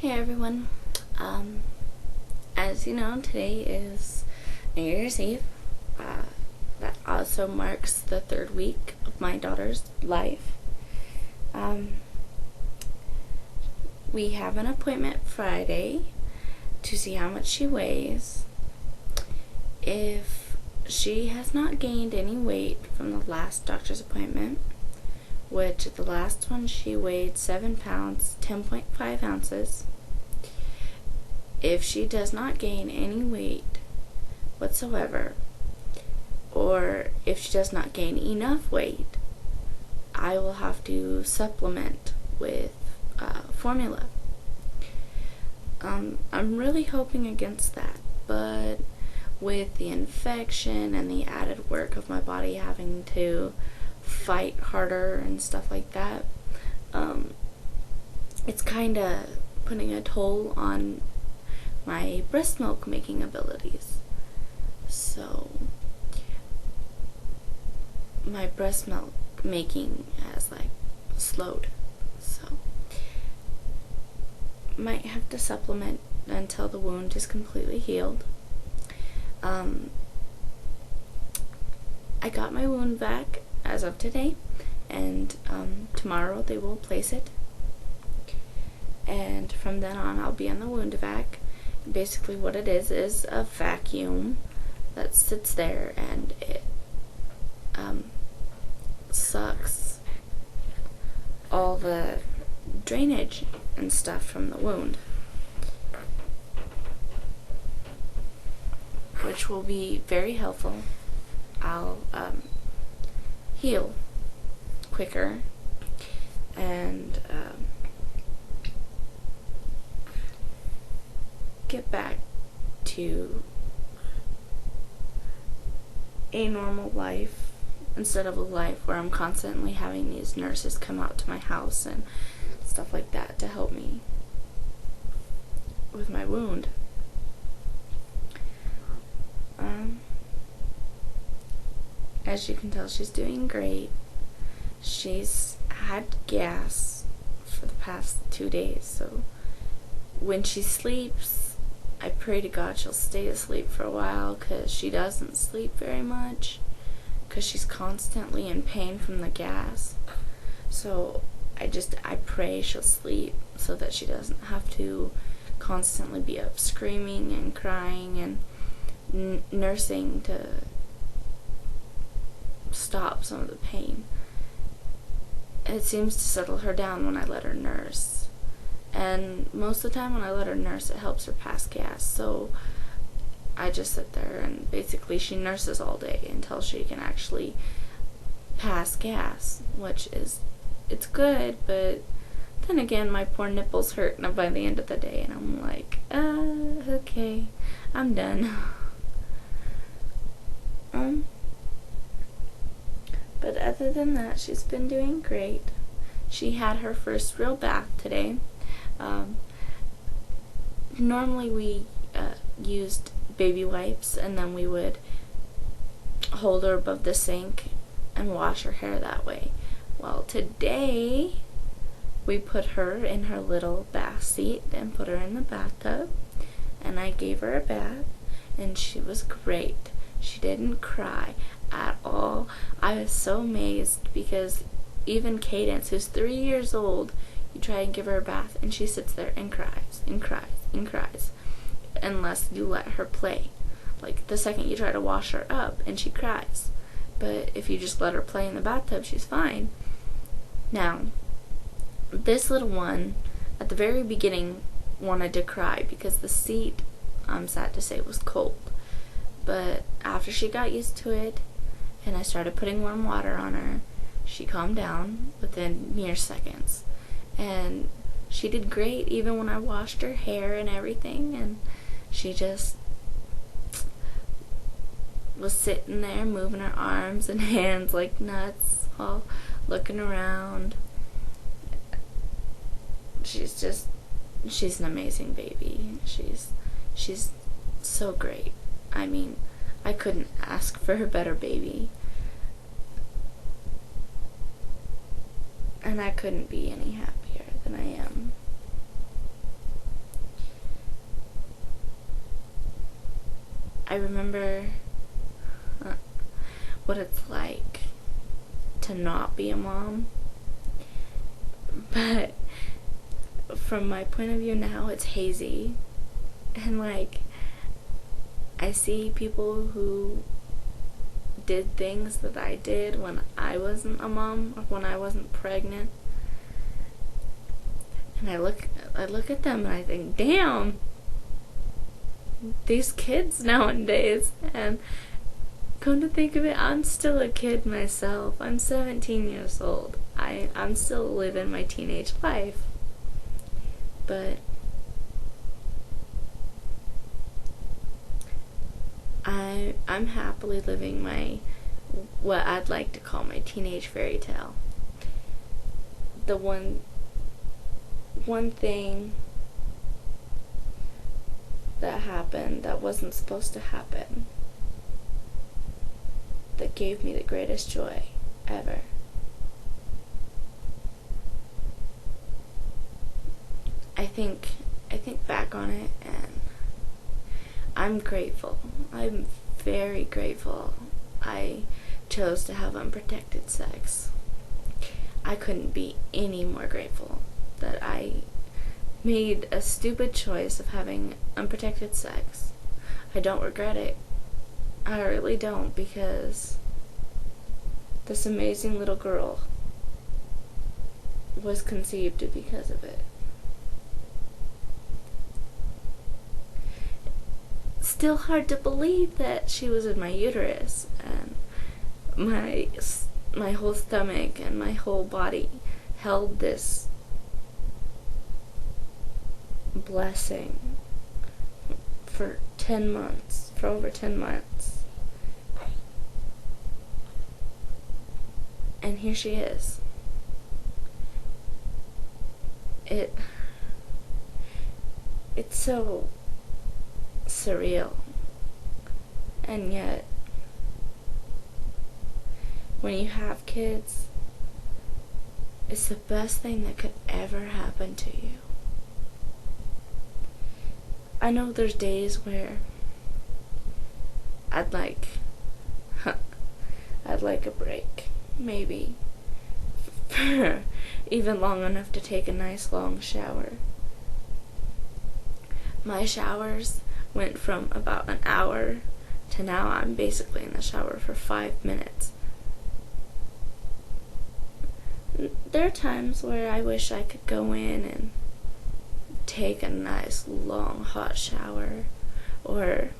Hey everyone. As you know, today is New Year's Eve. That also marks the third week of my daughter's life. We have an appointment Friday to see how much she weighs. If she has not gained any weight from the last doctor's appointment, which at the last one she weighed 7 pounds, 10.5 ounces. If she does not gain any weight whatsoever, or if she does not gain enough weight, I will have to supplement with formula. I'm really hoping against that, but with the infection and the added work of my body having to fight harder and stuff like that, it's kind of putting a toll on my breast milk making abilities. So my breast milk making has slowed, so might have to supplement until the wound is completely healed. I got my wound vac as of today, and tomorrow they will place it, and from then on I'll be on the wound vac. Basically what it is a vacuum that sits there, and it sucks all the drainage and stuff from the wound, which will be very helpful. I'll heal quicker and get back to a normal life instead of a life where I'm constantly having these nurses come out to my house and stuff like that to help me with my wound. As you can tell, she's doing great. She's had gas for the past 2 days, so when she sleeps, I pray to God she'll stay asleep for a while, because she doesn't sleep very much because she's constantly in pain from the gas. So I pray she'll sleep so that she doesn't have to constantly be up screaming and crying and nursing to stop some of the pain. It seems to settle her down when I let her nurse, and most of the time when I let her nurse, it helps her pass gas. So I just sit there and basically she nurses all day until she can actually pass gas, which is, it's good, but then again my poor nipples hurt by the end of the day, and I'm like, okay, I'm done. But other than that, she's been doing great. She had her first real bath today. Normally we used baby wipes, and then we would hold her above the sink and wash her hair that way. Well, today we put her in her little bath seat and put her in the bathtub, and I gave her a bath, and she was great. She didn't cry at all. I was so amazed, because even Cadence, who's 3 years old, you try and give her a bath and she sits there and cries and cries and cries unless you let her play. Like the second you try to wash her up and she cries, but if you just let her play in the bathtub, she's fine. Now this little one at the very beginning wanted to cry because the seat, I'm sad to say, was cold, but after she got used to it and I started putting warm water on her, she calmed down within mere seconds, and she did great even when I washed her hair and everything, and she just was sitting there moving her arms and hands like nuts, all looking around. She's an amazing baby. She's so great. I mean, I couldn't ask for a better baby. And I couldn't be any happier than I am. I remember what it's like to not be a mom. But from my point of view now, it's hazy. And like, I see people who did things that I did when I wasn't a mom, or when I wasn't pregnant. And I look at them and I think, damn, these kids nowadays. And come to think of it, I'm still a kid myself. I'm 17 years old. I'm still living my teenage life. But I'm happily living what I'd like to call my teenage fairy tale. The one thing that happened that wasn't supposed to happen that gave me the greatest joy ever. I think back on it and I'm grateful. I'm very grateful I chose to have unprotected sex. I couldn't be any more grateful that I made a stupid choice of having unprotected sex. I don't regret it. I really don't, because this amazing little girl was conceived because of it. Still hard to believe that she was in my uterus, and my whole stomach and my whole body held this blessing for over 10 months. And here she is. It's so surreal. And yet, when you have kids, it's the best thing that could ever happen to you. I know there's days where I'd like a break, maybe even long enough to take a nice long shower. My showers went from about an hour to now I'm basically in the shower for 5 minutes. There are times where I wish I could go in and take a nice long hot shower, or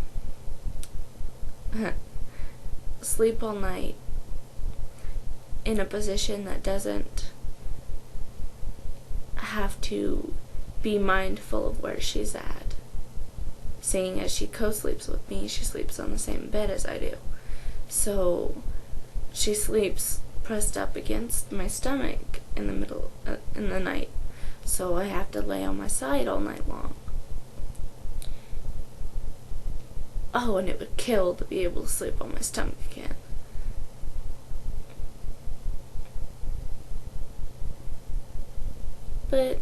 sleep all night in a position that doesn't have to be mindful of where she's at. Seeing as she co-sleeps with me, she sleeps on the same bed as I do. So she sleeps pressed up against my stomach in the night. So I have to lay on my side all night long. Oh, and it would kill to be able to sleep on my stomach again. But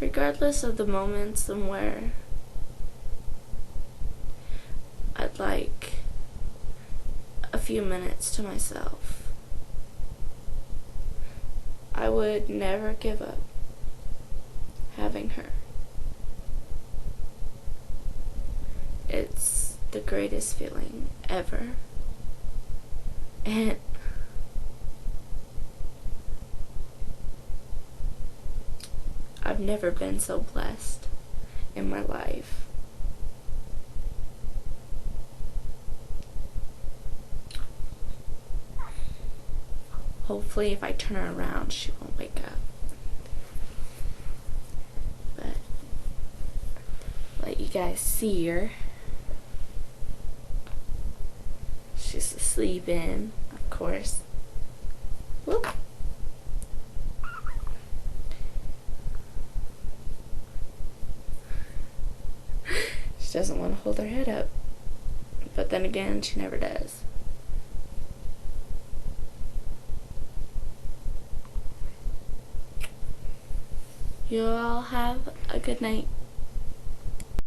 regardless of the moments and where I'd like a few minutes to myself, I would never give up having her. It's the greatest feeling ever. And I've never been so blessed in my life. Hopefully if I turn her around, she won't wake up. But let you guys see her. She's asleep in, of course. Whoop. She doesn't want to hold her head up. But then again, she never does. You all have a good night.